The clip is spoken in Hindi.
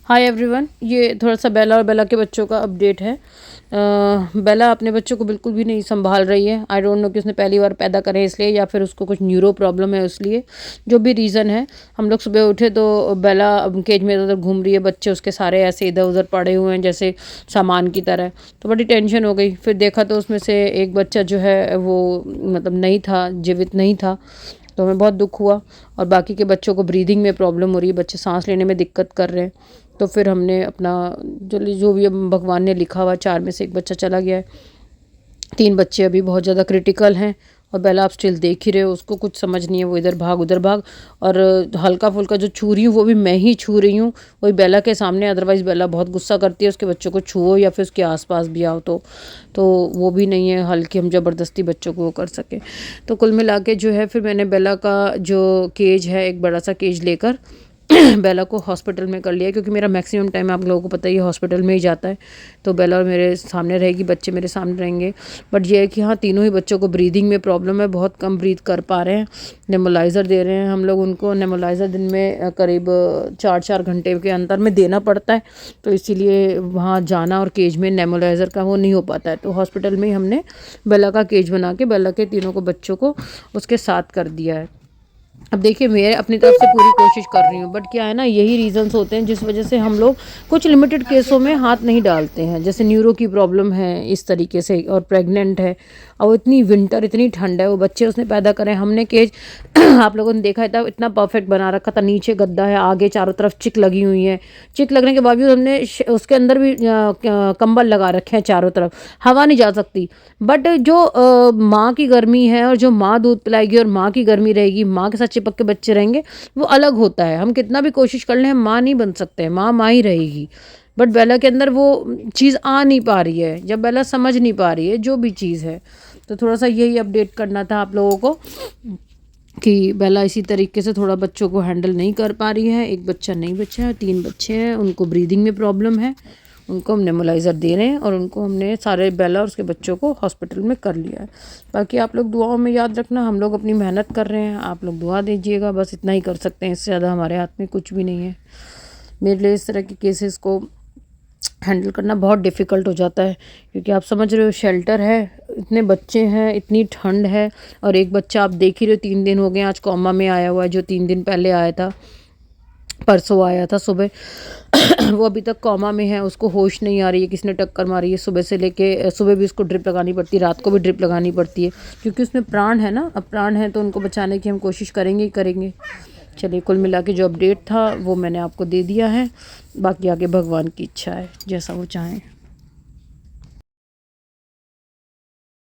हाय एवरीवन, ये थोड़ा सा बेला और बेला के बच्चों का अपडेट है। बेला अपने बच्चों को बिल्कुल भी नहीं संभाल रही है। आई डोंट नो कि उसने पहली बार पैदा करे इसलिए या फिर उसको कुछ न्यूरो प्रॉब्लम है इसलिए। जो भी रीज़न है, हम लोग सुबह उठे तो बेला केज में इधर उधर घूम रही है, बच्चे उसके सारे ऐसे इधर उधर पड़े हुए हैं जैसे सामान की तरह। तो बड़ी टेंशन हो गई। फिर देखा तो उसमें से एक बच्चा जो है वो मतलब नहीं था, जीवित नहीं था। तो हमें बहुत दुख हुआ। और बाकी के बच्चों को ब्रीदिंग में प्रॉब्लम हो रही है, बच्चे सांस लेने में दिक्कत कर रहे हैं। तो फिर हमने अपना जो भी भगवान ने लिखा हुआ, 4 में से 1 बच्चा चला गया है। 3 बच्चे अभी बहुत ज़्यादा क्रिटिकल हैं। और बेला आप स्टिल देख ही रहे हो, उसको कुछ समझ नहीं है, वो इधर भाग उधर भाग। और हल्का फुल्का जो छू रही हूँ वो भी मैं ही छू रही हूँ, वही बेला के सामने। अदरवाइज़ बेला बहुत गुस्सा करती है उसके बच्चों को छुओ या फिर उसके आसपास भी आओ तो वो भी नहीं है हल्की हम ज़बरदस्ती बच्चों को वो कर सके। तो कुल मिला के जो है, फिर मैंने बेला का जो केज है, एक बड़ा सा केज लेकर बेला को हॉस्पिटल में कर लिया, क्योंकि मेरा मैक्सिमम टाइम आप लोगों को पता ही है हॉस्पिटल में ही जाता है। तो बेला और मेरे सामने रहेगी, बच्चे मेरे सामने रहेंगे। बट ये है कि हाँ, तीनों ही बच्चों को ब्रीदिंग में प्रॉब्लम है, बहुत कम ब्रीथ कर पा रहे हैं। नेबुलाइज़र दे रहे हैं हम लोग उनको। नेबुलाइज़र दिन में करीब 4-4 घंटे के अंतर में देना पड़ता है। तो इसीलिए वहाँ जाना और केज में नेबुलाइज़र का वो नहीं हो पाता है। तो हॉस्पिटल में ही हमने बेला का केज बना के बेला के तीनों को बच्चों को उसके साथ कर दिया है। अब देखिए, मैं अपनी तरफ से पूरी कोशिश कर रही हूँ, बट क्या है ना, यही रीज़न्स होते हैं जिस वजह से हम लोग कुछ लिमिटेड केसों में हाथ नहीं डालते हैं। जैसे न्यूरो की प्रॉब्लम है इस तरीके से, और प्रेग्नेंट है, और इतनी विंटर, इतनी ठंड है, वो बच्चे उसने पैदा करे। हमने केज आप लोगों ने देखा था, इतना परफेक्ट बना रखा था। नीचे गद्दा है, आगे चारों तरफ चिक लगी हुई है। चिक लगने के बावजूद हमने उसके अंदर भी कंबल लगा रखे हैं चारों तरफ, हवा नहीं जा सकती। बट जो माँ की गर्मी है, और जो माँ दूध पिलाएगी और माँ की गर्मी रहेगी, माँ के साथ चिपक के बच्चे रहेंगे, वो अलग होता है। हम कितना भी कोशिश कर लें, हम माँ नहीं बन सकते हैं, माँ माँ ही रहेगी। बट बेला के अंदर वो चीज़ आ नहीं पा रही है, जब बेला समझ नहीं पा रही है जो भी चीज़ है। तो थोड़ा सा यही अपडेट करना था आप लोगों को कि बेला इसी तरीके से थोड़ा बच्चों को हैंडल नहीं कर पा रही है। एक बच्चा नहीं बचा है, 3 बच्चे हैं, उनको ब्रीदिंग में प्रॉब्लम है। उनको हम नेबुलाइज़र दे रहे हैं और उनको हमने सारे बेला और उसके बच्चों को हॉस्पिटल में कर लिया है। बाकी आप लोग दुआओं में याद रखना, हम लोग अपनी मेहनत कर रहे हैं, आप लोग दुआ दीजिएगा, बस इतना ही कर सकते हैं। इससे ज़्यादा हमारे हाथ में कुछ भी नहीं है। मेरे लिए इस तरह के केसेस को हैंडल करना बहुत डिफ़िकल्ट हो जाता है, क्योंकि आप समझ रहे हो, शेल्टर है, इतने बच्चे हैं, इतनी ठंड है। और एक बच्चा आप देख ही रहे हो, 3 दिन हो गए आज कोमा में आया हुआ है, जो 3 दिन पहले आया था, परसों आया था सुबह। वो अभी तक कोमा में है, उसको होश नहीं आ रही है, किसने टक्कर मारी है। सुबह से लेके सुबह भी उसको ड्रिप लगानी पड़ती है, रात को भी ड्रिप लगानी पड़ती है, क्योंकि उसमें प्राण है ना। अब प्राण है तो उनको बचाने की हम कोशिश करेंगे ही करेंगे। चलिए, कुल मिला के जो अपडेट था वो मैंने आपको दे दिया है। बाकी आगे भगवान की इच्छा है, जैसा वो चाहें।